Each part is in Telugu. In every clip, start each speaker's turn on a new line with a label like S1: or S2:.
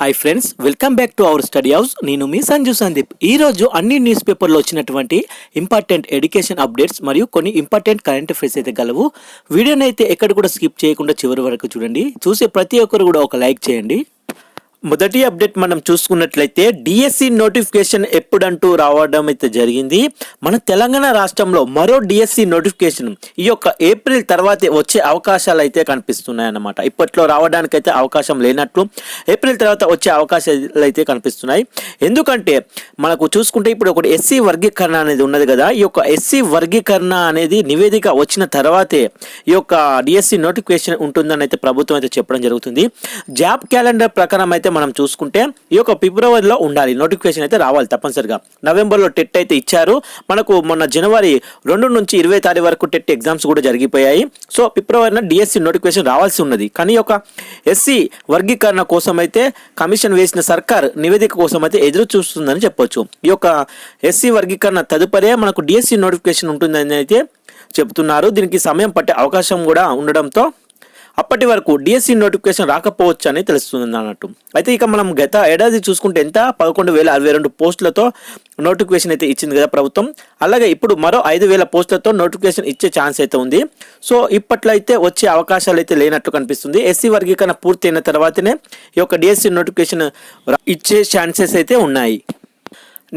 S1: Hi friends, welcome back to our study house. నేను మీ సంజు సందీప్. ఈరోజు అన్ని న్యూస్ పేపర్లో వచ్చినటువంటి ఇంపార్టెంట్ ఎడ్యుకేషన్ అప్డేట్స్ మరియు కొన్ని ఇంపార్టెంట్ కరెంట్ అఫైర్స్ అయితే గలవు. వీడియోని అయితే ఎక్కడ కూడా స్కిప్ చేయకుండా చివరి వరకు చూడండి. చూసే ప్రతి ఒక్కరు కూడా ఒక లైక్ చేయండి. మొదటి అప్డేట్ మనం చూసుకున్నట్లయితే డిఎస్సి నోటిఫికేషన్ ఎప్పుడంటూ రావడం అయితే జరిగింది. మన తెలంగాణ రాష్ట్రంలో మరో డిఎస్సి నోటిఫికేషన్ ఈ యొక్క ఏప్రిల్ తర్వాతే వచ్చే అవకాశాలు అయితే కనిపిస్తున్నాయి అన్నమాట. ఇప్పట్లో రావడానికైతే అవకాశం లేనట్లు ఏప్రిల్ తర్వాత వచ్చే అవకాశాలు అయితే కనిపిస్తున్నాయి. ఎందుకంటే మనకు చూసుకుంటే ఇప్పుడు ఒకటి ఎస్సీ వర్గీకరణ అనేది ఉన్నది కదా. ఈ యొక్క ఎస్సీ వర్గీకరణ అనేది నివేదిక వచ్చిన తర్వాతే ఈ యొక్క డిఎస్సి నోటిఫికేషన్ ఉంటుందని అయితే ప్రభుత్వం అయితే చెప్పడం జరుగుతుంది. జాబ్ క్యాలెండర్ ప్రకారం అయితే మనం చూసుకుంటే ఈ యొక్క ఫిబ్రవరిలో ఉండాలి, నోటిఫికేషన్ అయితే రావాలి తప్పనిసరిగా. నవంబర్లో టెట్ అయితే ఇచ్చారు. మనకు మొన్న జనవరి 2 నుంచి 20 తారీఖు వరకు టెట్ ఎగ్జామ్స్ కూడా జరిగిపోయాయి. సో ఫిబ్రవరిన డిఎస్సి నోటిఫికేషన్ రావాల్సి ఉన్నది. కానీ ఈ యొక్క ఎస్సీ వర్గీకరణ కోసం అయితే కమిషన్ వేసిన సర్కార్ నివేదిక కోసం అయితే ఎదురు చూస్తుందని చెప్పొచ్చు. ఈ యొక్క ఎస్సీ వర్గీకరణ తదుపరే మనకు డిఎస్సి నోటిఫికేషన్ ఉంటుందని అయితే చెబుతున్నారు. దీనికి సమయం పట్టే అవకాశం కూడా ఉండడంతో అప్పటి వరకు డిఎస్సి నోటిఫికేషన్ రాకపోవచ్చు అని తెలుస్తుంది అన్నట్టు. అయితే ఇక మనం గత ఏడాది చూసుకుంటే ఎంత 11,062 పోస్టులతో నోటిఫికేషన్ అయితే ఇచ్చింది కదా ప్రభుత్వం. అలాగే ఇప్పుడు మరో 5,000 పోస్టులతో నోటిఫికేషన్ ఇచ్చే ఛాన్స్ అయితే ఉంది. సో ఇప్పట్లో అయితే వచ్చే అవకాశాలు అయితే లేనట్టు కనిపిస్తుంది. ఎస్సీ వర్గీకరణ పూర్తి అయిన తర్వాతనే ఈ యొక్క డిఎస్సి నోటిఫికేషన్ ఇచ్చే ఛాన్సెస్ అయితే ఉన్నాయి.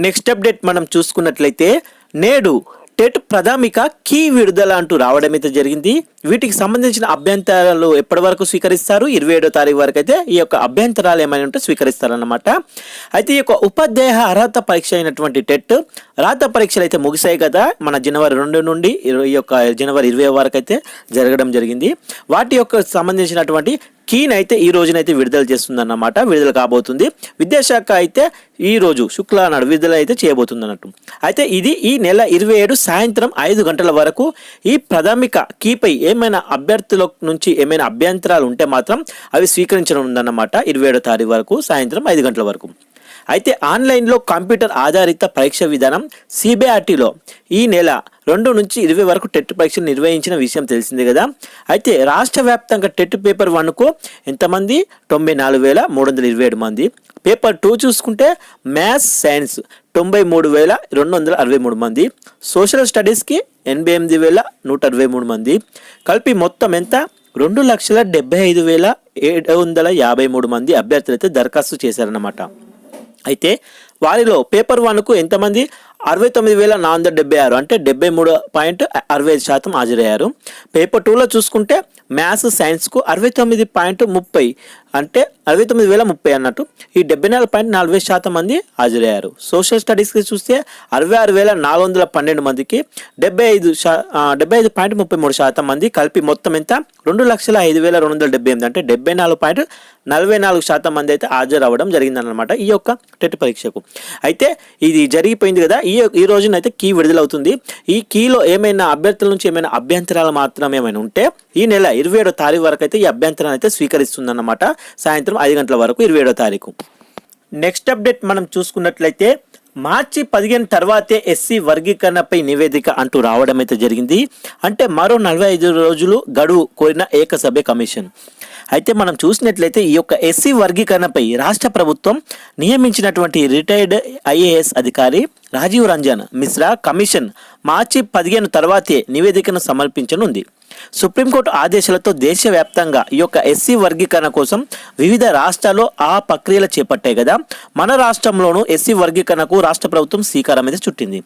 S1: నెక్స్ట్ అప్డేట్ మనం చూసుకున్నట్లయితే నేడు టెట్ ప్రాథమిక కీ విడుదల అంటూ రావడం అయితే జరిగింది. వీటికి సంబంధించిన అభ్యంతరాలు ఎప్పటి వరకు స్వీకరిస్తారు? 27వ తారీఖు వరకు అయితే ఈ యొక్క అభ్యంతరాలు ఏమైనా ఉంటే స్వీకరిస్తారన్నమాట. అయితే ఈ యొక్క ఉపాధ్యాయ అర్హత పరీక్ష అయినటువంటి టెట్ రాత పరీక్షలు అయితే ముగిశాయి కదా. మన జనవరి 2 నుండి ఈ యొక్క జనవరి 20 వరకు అయితే జరగడం జరిగింది. వాటి యొక్క సంబంధించినటువంటి కీని అయితే ఈ రోజునైతే విడుదల చేస్తుందన్నమాట. విడుదల కాబోతుంది. విద్యాశాఖ అయితే ఈ రోజు శుక్రవారం నాడు విడుదల అయితే చేయబోతుంది అన్నట్టు. అయితే ఇది ఈ నెల 27 సాయంత్రం 5 గంటల వరకు ఈ ప్రాథమిక కీపై ఏమైనా అభ్యర్థుల నుంచి ఏమైనా అభ్యంతరాలు ఉంటే మాత్రం అవి స్వీకరించడం ఉందన్నమాట. 27వ తారీఖు వరకు సాయంత్రం 5 గంటల వరకు. అయితే ఆన్లైన్లో కంప్యూటర్ ఆధారిత పరీక్ష విధానం సిబిఆర్టీలో ఈ నెల 2 నుంచి 20 వరకు టెట్ పరీక్షలు నిర్వహించిన విషయం తెలిసిందే కదా. అయితే రాష్ట్ర వ్యాప్తంగా టెట్ పేపర్ 1కు ఎంతమంది? 94,327 మంది. పేపర్ 2 చూసుకుంటే మ్యాథ్స్ సైన్స్ 93,263 మంది. సోషల్ స్టడీస్కి 88,163 మంది. కలిపి మొత్తం ఎంత? 2,75,753 మంది అభ్యర్థులు అయితే దరఖాస్తు చేశారన్నమాట. అయితే వారిలో పేపర్ 1కు ఎంతమంది? 69,476 అంటే 73.65% హాజరయ్యారు. పేపర్ 2లో చూసుకుంటే మ్యాథ్స్ సైన్స్కు 69.30 అంటే 69,030 అన్నట్టు ఈ 74.40% మంది హాజరయ్యారు. సోషల్ స్టడీస్కి చూస్తే 66,412 మందికి 75.33% మంది. కలిపి మొత్తం ఎంత? 2,05,278 అంటే 74.44% మంది అయితే హాజరు అవ్వడం జరిగిందన్నమాట ఈ యొక్క టెట్ పరీక్షకు. అయితే ఇది జరిగిపోయింది కదా. ఈ రోజునైతే కీ విడుదలవుతుంది. ఈ కీలో ఏమైనా అభ్యర్థుల నుంచి ఏమైనా అభ్యంతరాలు మాత్రం ఏమైనా ఉంటే ఈ నెల 27వ తారీఖు వరకు అయితే ఈ అభ్యంతరాన్ని అయితే స్వీకరిస్తుందన్నమాట. సాయంత్రం 5 గంటల వరకు 27వ తారీఖు. నెక్స్ట్ అప్డేట్ మనం చూసుకున్నట్లయితే మార్చి 15 తర్వాతే ఎస్సీ వర్గీకరణపై నివేదిక అంటూ రావడం అయితే జరిగింది. అంటే మరో 45 రోజులు గడువు కోరిన ఏకసభ్య కమిషన్. అయితే మనం చూసినట్లయితే ఈ యొక్క ఎస్సీ వర్గీకరణపై రాష్ట్ర ప్రభుత్వం నియమించినటువంటి రిటైర్డ్ ఐఏఎస్ అధికారి రాజీవ్ రంజన్ మిశ్రా కమిషన్ మార్చి 15 తర్వాతే నివేదికను సమర్పించనుంది. సుప్రీంకోర్టు ఆదేశాలతో దేశవ్యాప్తంగా ఈ యొక్క ఎస్సీ వర్గీకరణ కోసం వివిధ రాష్ట్రాల్లో ఆ ప్రక్రియలు చేపట్టాయి కదా. మన రాష్ట్రంలోనూ ఎస్సీ వర్గీకరణకు రాష్ట్ర ప్రభుత్వం శ్రీకారం అయితే చుట్టింది.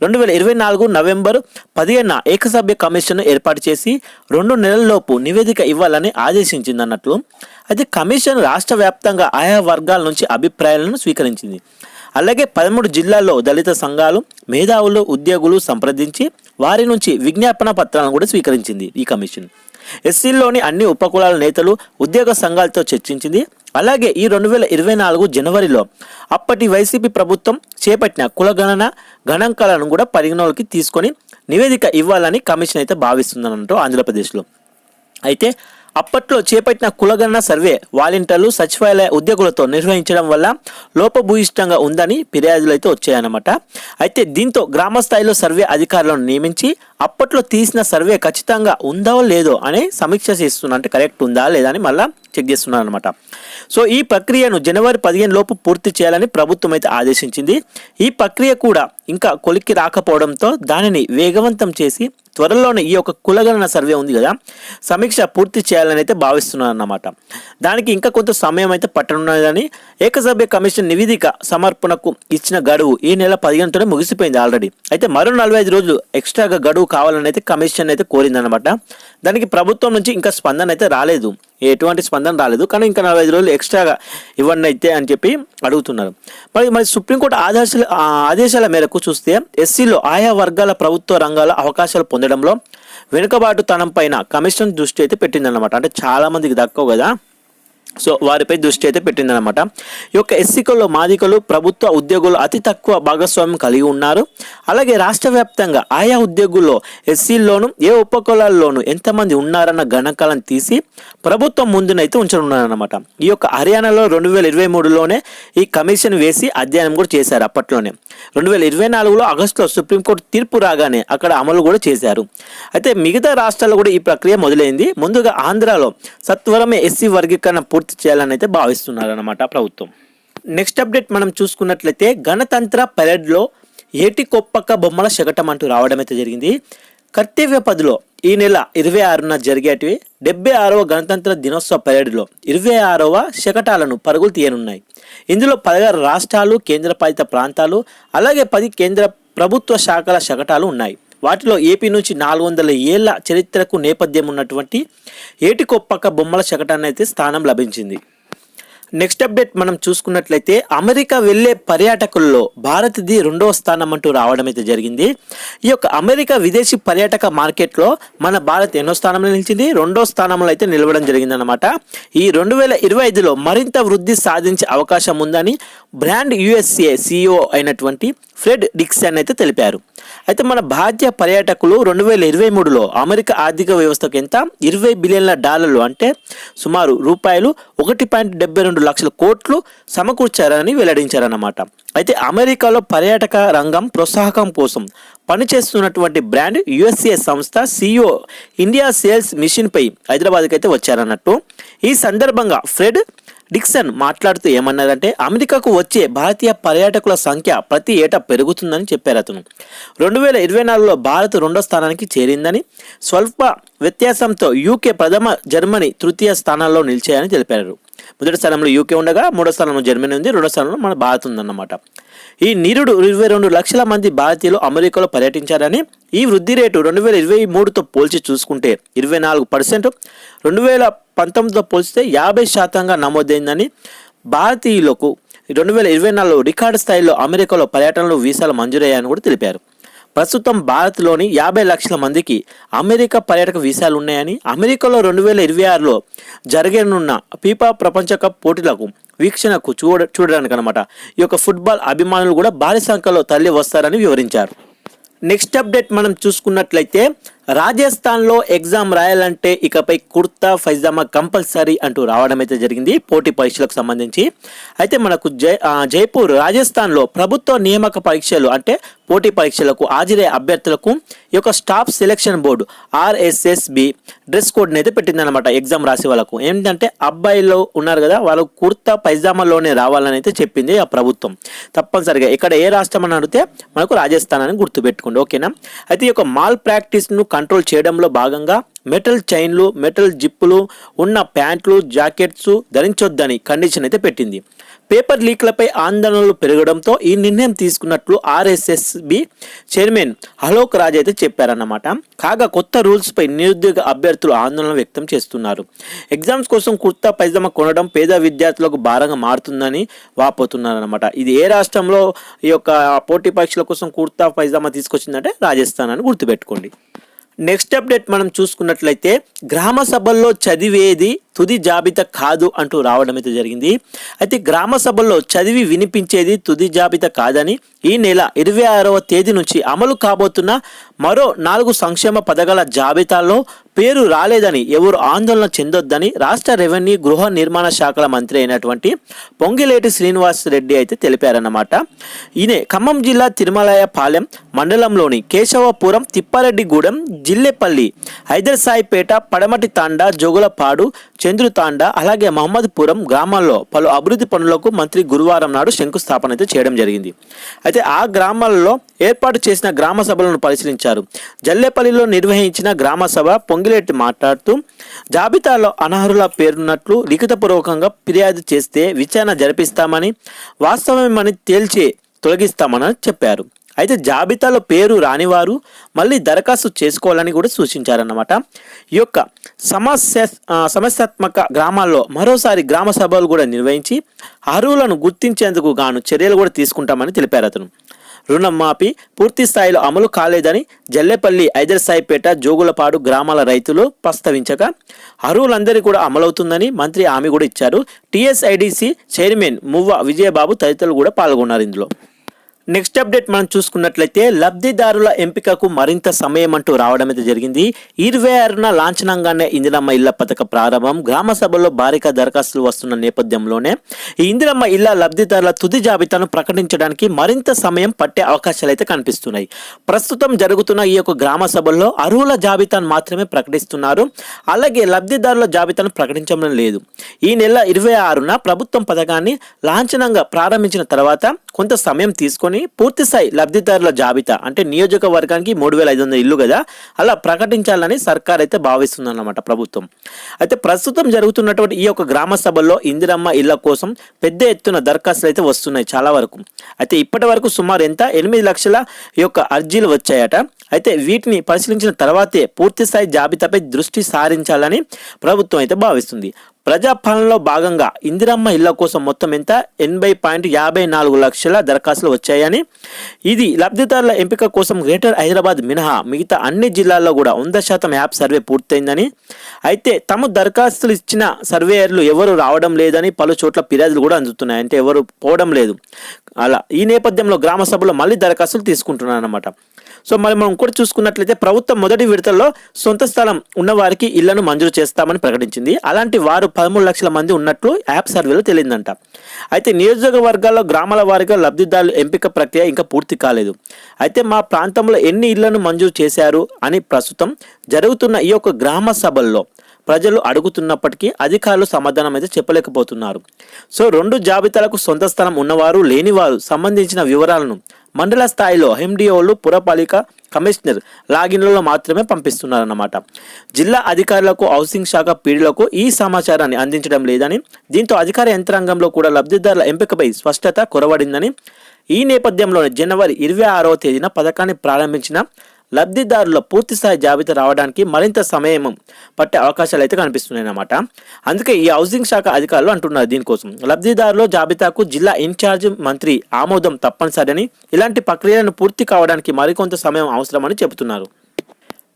S1: 2024 నవంబర్ 15న ఏకసభ్య కమిషన్ ఏర్పాటు చేసి 2 నెలల్లోపు నివేదిక ఇవ్వాలని ఆదేశించింది అన్నట్లు. అయితే కమిషన్ రాష్ట్ర వ్యాప్తంగా ఆయా వర్గాల నుంచి అభిప్రాయాలను స్వీకరించింది. అలాగే 13 జిల్లాల్లో దళిత సంఘాలు, మేధావులు, ఉద్యోగులు సంప్రదించి వారి నుంచి విజ్ఞాపన పత్రాలను కూడా స్వీకరించింది ఈ కమిషన్. ఎస్సీలోని అన్ని ఉపకులాల నేతలు, ఉద్యోగ సంఘాలతో చర్చించింది. అలాగే ఈ 2024 జనవరిలో అప్పటి వైసీపీ ప్రభుత్వం చేపట్టిన కులగణన గణాంకాలను కూడా పరిగణలోకి తీసుకొని నివేదిక ఇవ్వాలని కమిషన్ అయితే భావిస్తుందన్నట్టు ఆంధ్రప్రదేశ్లో. అయితే అప్పట్లో చేపట్టిన కులగణన సర్వే వాలంటీర్లు, సచివాలయ ఉద్యోగులతో నిర్వహించడం వల్ల లోపభూయిష్టంగా ఉందని ఫిర్యాదులు అయితే వచ్చాయన్నమాట. అయితే దీంతో గ్రామ స్థాయిలో సర్వే అధికారులను నియమించి అప్పట్లో తీసిన సర్వే ఖచ్చితంగా ఉందో లేదో అని సమీక్ష చేస్తున్నా, అంటే కరెక్ట్ ఉందా లేదా అని మళ్ళీ చెక్ చేస్తున్నారు అనమాట. సో ఈ ప్రక్రియను జనవరి 15 లోపు పూర్తి చేయాలని ప్రభుత్వం అయితే ఆదేశించింది. ఈ ప్రక్రియ కూడా ఇంకా కొలిక్కి రాకపోవడంతో దానిని వేగవంతం చేసి త్వరలోనే ఈ యొక్క కులగణన సర్వే ఉంది కదా, సమీక్ష పూర్తి చేయాలని అయితే భావిస్తున్నారు అన్నమాట. దానికి ఇంకా కొంత సమయం అయితే పట్టనున్నదని ఏకసభ్య కమిషన్ నివేదిక సమర్పణకు ఇచ్చిన గడువు ఈ నెల 15తోనే ముగిసిపోయింది ఆల్రెడీ. అయితే మరో 45 రోజులు ఎక్స్ట్రాగా గడువు కావాలని అయితే కమిషన్ అయితే కోరిందనమాట. దానికి ప్రభుత్వం నుంచి ఇంకా స్పందన అయితే రాలేదు, ఎటువంటి స్పందన రాలేదు, కానీ ఇంకా 45 రోజులు ఎక్స్ట్రాగా ఇవ్వండి అయితే అని చెప్పి అడుగుతున్నారు. మరి సుప్రీంకోర్టు ఆదేశాల మేరకు చూస్తే ఎస్సీలో ఆయా వర్గాల ప్రభుత్వ రంగాల అవకాశాలు పొందడంలో వెనుకబాటుతనం పైన కమిషన్ దృష్టి అయితే పెట్టిందన్నమాట. అంటే చాలా మందికి దక్కవు కదా, సో వారిపై దృష్టి అయితే పెట్టిందనమాట. ఈ యొక్క ఎస్సీలలో మాదికలు ప్రభుత్వ ఉద్యోగులు అతి తక్కువ భాగస్వామ్యం కలిగి ఉన్నారు. అలాగే రాష్ట్ర వ్యాప్తంగా ఆయా ఉద్యోగుల్లో ఎస్సీల్లోనూ ఏ ఉపకులాల్లోనూ ఎంతమంది ఉన్నారన్న గణాంకాలను తీసి ప్రభుత్వం ముందునైతే ఉంచనున్నారన్నమాట. ఈ యొక్క హర్యానాలో 2023లోనే ఈ కమిషన్ వేసి అధ్యయనం కూడా చేశారు. అప్పట్లోనే 2024లో ఆగస్టులో సుప్రీంకోర్టు తీర్పు రాగానే అక్కడ అమలు కూడా చేశారు. అయితే మిగతా రాష్ట్రాల్లో కూడా ఈ ప్రక్రియ మొదలైంది. ముందుగా ఆంధ్రాలో సత్వరమే ఎస్సీ వర్గీకరణ పూర్తి చేయాలని అయితే భావిస్తున్నారన్నమాట ప్రభుత్వం. నెక్స్ట్ అప్డేట్ మనం చూసుకున్నట్లయితే గణతంత్ర పెరేడ్లో ఏటికొప్పక బొమ్మల శకటం అంటూ రావడం అయితే జరిగింది. కర్తవ్య పదిలో ఈ నెల 26న జరిగేటివి 76వ గణతంత్ర దినోత్సవ పెరేడ్లో 26వ శకటాలను పరుగులు తీయనున్నాయి. ఇందులో 16 రాష్ట్రాలు, కేంద్రపాలిత ప్రాంతాలు, అలాగే 10 కేంద్ర ప్రభుత్వ శాఖల శకటాలు ఉన్నాయి. వాటిలో ఏపీ నుంచి 400 ఏళ్ల చరిత్రకు నేపథ్యం ఉన్నటువంటి ఏటికొప్పక బొమ్మల శకటాన్ని అయితే స్థానం లభించింది. నెక్స్ట్ అప్డేట్ మనం చూసుకున్నట్లయితే అమెరికా వెళ్ళే పర్యాటకుల్లో భారత్ది 2వ స్థానం అంటూ రావడం అయితే జరిగింది. ఈ యొక్క అమెరికా విదేశీ పర్యాటక మార్కెట్లో మన భారత్ ఎన్నో స్థానంలో నిలిచింది, 2వ స్థానంలో అయితే నిలవడం జరిగిందనమాట. ఈ 2025లో మరింత వృద్ధి సాధించే అవకాశం ఉందని బ్రాండ్ USA CEO అయినటువంటి ఫ్రెడ్ డిక్సన్ అయితే తెలిపారు. అయితే మన భారతీయ పర్యాటకులు 2023లో అమెరికా ఆర్థిక వ్యవస్థకు ఎంత $20 బిలియన్ల అంటే సుమారు రూపాయలు 1.72 లక్షల కోట్లు సమకూర్చారని వెల్లడించారన్నమాట. అయితే అమెరికాలో పర్యాటక రంగం ప్రోత్సాహకం కోసం పనిచేస్తున్నటువంటి బ్రాండ్ USA సంస్థ CEO ఇండియా సేల్స్ మిషన్పై హైదరాబాద్కి అయితే వచ్చారన్నట్టు. ఈ సందర్భంగా ఫ్రెడ్ డిక్సన్ మాట్లాడుతూ ఏమన్నారంటే అమెరికాకు వచ్చే భారతీయ పర్యాటకుల సంఖ్య ప్రతి ఏటా పెరుగుతుందని చెప్పారు అతను. 2024లో భారత్ 2వ స్థానానికి చేరిందని, స్వల్ప వ్యత్యాసంతో UK ప్రథమ, జర్మనీ తృతీయ స్థానాల్లో నిలిచాయని తెలిపారు. మొదటి స్థానంలో UK ఉండగా 3వ స్థానంలో జర్మనీ ఉంది, 2వ స్థానంలో మన భారత్ ఉందన్నమాట. ఈ నిరుడు 22 లక్షల మంది భారతీయులు అమెరికాలో పర్యటించారని, ఈ వృద్ధి రేటు 2023తో పోల్చి చూసుకుంటే 24%, 2019తో పోల్చితే 50% నమోదైందని, భారతీయులకు 2024లో రికార్డు స్థాయిలో అమెరికాలో పర్యటనలు వీసాలు మంజూరయ్యాయని కూడా తెలిపారు. ప్రస్తుతం భారత్లోని 50 లక్షల మందికి అమెరికా పర్యాటక వీసాలు ఉన్నాయని, అమెరికాలో 2026లో జరగనున్న ఫీఫా ప్రపంచ కప్ పోటీలకు వీక్షణకు చూడడానికి అనమాట ఈ యొక్క ఫుట్బాల్ అభిమానులు కూడా భారీ సంఖ్యలో తరలి వస్తారని వివరించారు. నెక్స్ట్ అప్డేట్ మనం చూసుకున్నట్లయితే రాజస్థాన్లో ఎగ్జామ్ రాయాలంటే ఇకపై కుర్తా పైజామా కంపల్సరీ అంటూ రావడం అయితే జరిగింది పోటీ పరీక్షలకు సంబంధించి. అయితే మనకు జైపూర్ రాజస్థాన్లో ప్రభుత్వ నియామక పరీక్షలు అంటే పోటీ పరీక్షలకు హాజరయ్యే అభ్యర్థులకు ఈ యొక్క staff selection board RSSB dress కోడ్ని అయితే పెట్టిందనమాట. ఎగ్జామ్ రాసే వాళ్ళకు ఏంటంటే అబ్బాయిలు ఉన్నారు కదా, వాళ్ళు కుర్తా పైజామాలోనే రావాలని అయితే చెప్పింది ఆ ప్రభుత్వం. తప్పనిసరిగా ఇక్కడ ఏ రాష్ట్రం అని అడిగితే మనకు రాజస్థాన్ అని గుర్తుపెట్టుకోండి, ఓకేనా. అయితే ఈ యొక్క మాల్ ప్రాక్టీస్ను కంట్రోల్ చేయడంలో భాగంగా మెటల్ చైన్లు, మెటల్ జిప్పులు ఉన్న ప్యాంట్లు, జాకెట్స్ ధరించొద్దని కండిషన్ అయితే పెట్టింది. పేపర్ లీక్లపై ఆందోళనలు పెరగడంతో ఈ నిర్ణయం తీసుకున్నట్లు RSSB చైర్మన్ అలోక్ రాజ్ అయితే చెప్పారన్నమాట. కాగా కొత్త రూల్స్పై నిరుద్యోగ అభ్యర్థులు ఆందోళన వ్యక్తం చేస్తున్నారు. ఎగ్జామ్స్ కోసం కుర్తా పైజామా కొనడం పేద విద్యార్థులకు భారంగా మారుతుందని వాపోతున్నారన్నమాట. ఇది ఏ రాష్ట్రంలో ఈ యొక్క పోటీ పరీక్షల కోసం కుర్తా పైజామా తీసుకొచ్చిందంటే రాజస్థాన్ అని గుర్తుపెట్టుకోండి. నెక్స్ట్ అప్డేట్ మనం చూసుకున్నట్లయితే గ్రామ సభల్లో చదివేది తుది జాబితా కాదు అంటూ రావడం అయితే జరిగింది. అయితే గ్రామ సభల్లో చదివి వినిపించేది తుది జాబితా కాదని ఈ నెల 26వ తేదీ నుంచి అమలు కాబోతున్న మరో 4 సంక్షేమ పథకాల జాబితాలో పేరు రాలేదని ఎవరు ఆందోళన చెందొద్దని రాష్ట్ర రెవెన్యూ గృహ నిర్మాణ శాఖల మంత్రి అయినటువంటి పొంగిలేటి శ్రీనివాస్ రెడ్డి అయితే తెలిపారన్నమాట. ఈయన ఖమ్మం జిల్లా తిరుమలయపాలెం మండలంలోని కేశవపురం, తిప్పారెడ్డిగూడెం, జిల్లెపల్లి, హైదర్సాయిపేట, పడమటి తాండా, జోగులపాడు, చంద్రుతాండా అలాగే మహమ్మద్పురం గ్రామాల్లో పలు అభివృద్ధి పనులకు మంత్రి గురువారం నాడు శంకుస్థాపన అయితే చేయడం జరిగింది. అయితే ఆ గ్రామాలలో ఏర్పాటు చేసిన గ్రామ సభలను పరిశీలించారు. జల్లేపల్లిలో నిర్వహించిన గ్రామ సభ పొంగిలేటి మాట్లాడుతూ జాబితాలో అనర్హుల పేరున్నట్లు లిఖితపూర్వకంగా ఫిర్యాదు చేస్తే విచారణ జరిపిస్తామని, వాస్తవమని తేల్చి తొలగిస్తామని చెప్పారు. అయితే జాబితాలో పేరు రానివారు మళ్ళీ దరఖాస్తు చేసుకోవాలని కూడా సూచించారన్నమాట. ఈ యొక్క సమస్యాత్మక గ్రామాల్లో మరోసారి గ్రామ సభలు కూడా నిర్వహించి అర్హులను గుర్తించేందుకు గాను చర్యలు కూడా తీసుకుంటామని తెలిపారు అతను. రుణమాఫీ పూర్తి స్థాయిలో అమలు కాలేదని జల్లేపల్లి, హైదర్సాయిపేట, జోగులపాడు గ్రామాల రైతులు ప్రస్తావించగా అర్హులందరికీ కూడా అమలవుతుందని మంత్రి హామీ కూడా ఇచ్చారు. టీఎస్ఐడిసి చైర్మన్ మువ్వ విజయబాబు తదితరులు కూడా పాల్గొన్నారు ఇందులో. నెక్స్ట్ అప్డేట్ మనం చూసుకున్నట్లయితే లబ్ధిదారుల ఎంపికకు మరింత సమయం అంటూ రావడం అయితే జరిగింది. 26న లాంఛనంగానే ఇందిరమ్మ ఇళ్ల పథక ప్రారంభం. గ్రామ సభలో భారీగా దరఖాస్తులు వస్తున్న నేపథ్యంలోనే ఈ ఇందిరమ్మ ఇళ్ల లబ్ధిదారుల తుది జాబితాను ప్రకటించడానికి మరింత సమయం పట్టే అవకాశాలు అయితే కనిపిస్తున్నాయి. ప్రస్తుతం జరుగుతున్న ఈ యొక్క గ్రామ సభల్లో అర్హుల జాబితాను మాత్రమే ప్రకటిస్తున్నారు. అలాగే లబ్ధిదారుల జాబితాను ప్రకటించడం లేదు. ఈ నెల 26న ప్రభుత్వం పథకాన్ని లాంఛనంగా ప్రారంభించిన తర్వాత కొంత సమయం తీసుకొని పూర్తిస్థాయి లబ్ధిదారుల జాబితా అంటే నియోజకవర్గానికి 3500 ఇల్లు కదా, అలా ప్రకటించాలని సర్కార్ అయితే భావిస్తుందన్నమాట ప్రభుత్వం. అయితే ప్రస్తుతం జరుగుతున్నటువంటి ఈ యొక్క గ్రామ సభల్లో ఇందిరమ్మ ఇళ్ల కోసం పెద్ద ఎత్తున దరఖాస్తులు అయితే వస్తున్నాయి చాలా వరకు. అయితే ఇప్పటి వరకు సుమారు 8 లక్షల ఈ యొక్క అర్జీలు వచ్చాయట. అయితే వీటిని పరిశీలించిన తర్వాతే పూర్తిస్థాయి జాబితాపై దృష్టి సారించాలని ప్రభుత్వం అయితే భావిస్తుంది. ప్రజాపాలనలో భాగంగా ఇందిరమ్మ ఇళ్ల కోసం మొత్తం ఎంత 80.54 లక్షల దరఖాస్తులు వచ్చాయని, ఇది లబ్ధిదారుల ఎంపిక కోసం గ్రేటర్ హైదరాబాద్ మినహా మిగతా అన్ని జిల్లాల్లో కూడా 100% యాప్ సర్వే పూర్తయిందని, అయితే తమ దరఖాస్తులు ఇచ్చిన సర్వేయర్లు ఎవరు రావడం లేదని పలు చోట్ల ఫిర్యాదులు కూడా అందుతున్నాయి. అంటే ఎవరు పోవడం లేదు. అలా ఈ నేపథ్యంలో గ్రామ సభలో మళ్ళీ దరఖాస్తులు తీసుకుంటున్నారు అన్నమాట. సో మరి మనం ఇంకోటి చూసుకున్నట్లయితే ప్రభుత్వం మొదటి విడతలో సొంత స్థలం ఉన్నవారికి ఇళ్లను మంజూరు చేస్తామని ప్రకటించింది. అలాంటి వారు 13 లక్షల మంది ఉన్నట్లు యాప్ సర్వేలో తెలియదంట. అయితే నియోజకవర్గాల్లో గ్రామాల వారీగా లబ్ధిదారుల ఎంపిక ప్రక్రియ ఇంకా పూర్తి కాలేదు. అయితే మా ప్రాంతంలో ఎన్ని ఇళ్లను మంజూరు చేశారు అని ప్రస్తుతం జరుగుతున్న ఈ యొక్క గ్రామ సభల్లో ప్రజలు అడుగుతున్నప్పటికీ అధికారులు సమాధానం అయితే చెప్పలేకపోతున్నారు. సో 2 జాబితాలకు సొంత స్థలం ఉన్నవారు, లేనివారు సంబంధించిన వివరాలను మండల స్థాయిలో ఎండిఓలు, పురపాలిక కమిషనర్ లాగిన్లలో మాత్రమే పంపిస్తున్నారన్నమాట. జిల్లా అధికారులకు, హౌసింగ్ శాఖ పీడీలకు ఈ సమాచారాన్ని అందించడం లేదని, దీంతో అధికార యంత్రాంగంలో కూడా లబ్ధిదారుల ఎంపికపై స్పష్టత కొరవడిందని, ఈ నేపథ్యంలోనే జనవరి 26వ తేదీన పథకాన్ని ప్రారంభించిన లబ్ధిదారుల పూర్తిస్థాయి జాబితా రావడానికి మరింత సమయం పట్టే అవకాశాలు అయితే కనిపిస్తున్నాయి అన్నమాట. అందుకే ఈ హౌసింగ్ శాఖ అధికారులు అంటున్నారు దీనికోసం లబ్ధిదారుల జాబితాకు జిల్లా ఇన్ఛార్జ్ మంత్రి ఆమోదం తప్పనిసరి, ఇలాంటి ప్రక్రియలను పూర్తి కావడానికి మరికొంత సమయం అవసరమని చెబుతున్నారు.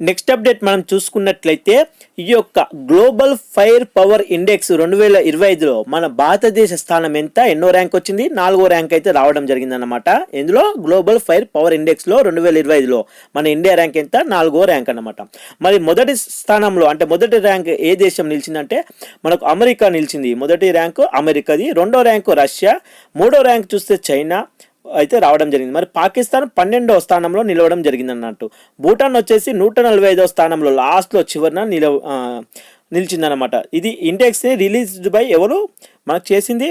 S1: నెక్స్ట్ అప్డేట్ మనం చూసుకున్నట్లయితే ఈ యొక్క గ్లోబల్ ఫైర్ పవర్ ఇండెక్స్ 2025లో మన భారతదేశ స్థానం ఎంత, ఎన్నో ర్యాంక్ వచ్చింది, 4వ ర్యాంక్ అయితే రావడం జరిగిందన్నమాట. ఇందులో గ్లోబల్ ఫైర్ పవర్ ఇండెక్స్లో 2025లో మన ఇండియా ర్యాంక్ ఎంత, 4వ ర్యాంక్ అన్నమాట. మరి మొదటి స్థానంలో అంటే మొదటి ర్యాంక్ ఏ దేశం నిలిచిందంటే మనకు అమెరికా నిలిచింది. మొదటి ర్యాంకు అమెరికాది, 2వ ర్యాంకు రష్యా, 3వ ర్యాంక్ చూస్తే చైనా అయితే రావడం జరిగింది. మరి పాకిస్తాన్ 12వ స్థానంలో నిలవడం జరిగింది అన్నట్టు. భూటాన్ వచ్చేసి 145వ స్థానంలో లాస్ట్లో చివరిన నిలిచిందనమాట. ఇది ఇండెక్స్ని రిలీజ్డ్ బై ఎవరు మనకు చేసింది,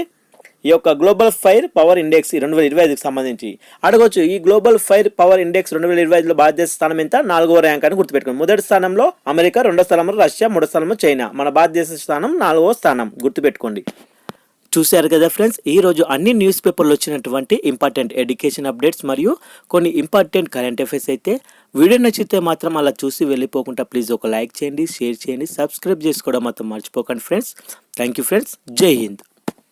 S1: ఈ యొక్క గ్లోబల్ ఫైర్ పవర్ ఇండెక్స్ 2025కి సంబంధించి అడగొచ్చు. ఈ గ్లోబల్ ఫైర్ పవర్ ఇండెక్స్ 2025లో భారతదేశ స్థానం ఎంత, 4వ ర్యాంక్ అని గుర్తుపెట్టుకోండి. మొదటి స్థానంలో అమెరికా, 2వ స్థానంలో రష్యా, 3వ స్థానంలో చైనా. మన భారతదేశ స్థానం 4వ స్థానం గుర్తుపెట్టుకోండి. చూశారు కదా ఫ్రెండ్స్, ఈరోజు అన్ని న్యూస్ పేపర్లు వచ్చినటువంటి ఇంపార్టెంట్ ఎడ్యుకేషన్ అప్డేట్స్ మరియు కొన్ని ఇంపార్టెంట్ కరెంట్ అఫైర్స్ అయితే. వీడియో నచ్చితే మాత్రం అలా చూసి వెళ్ళిపోకుండా ప్లీజ్ ఒక లైక్ చేయండి, షేర్ చేయండి, సబ్స్క్రైబ్ చేసుకోవడం మాత్రం మర్చిపోకండి ఫ్రెండ్స్. Thank you friends. జై హింద్.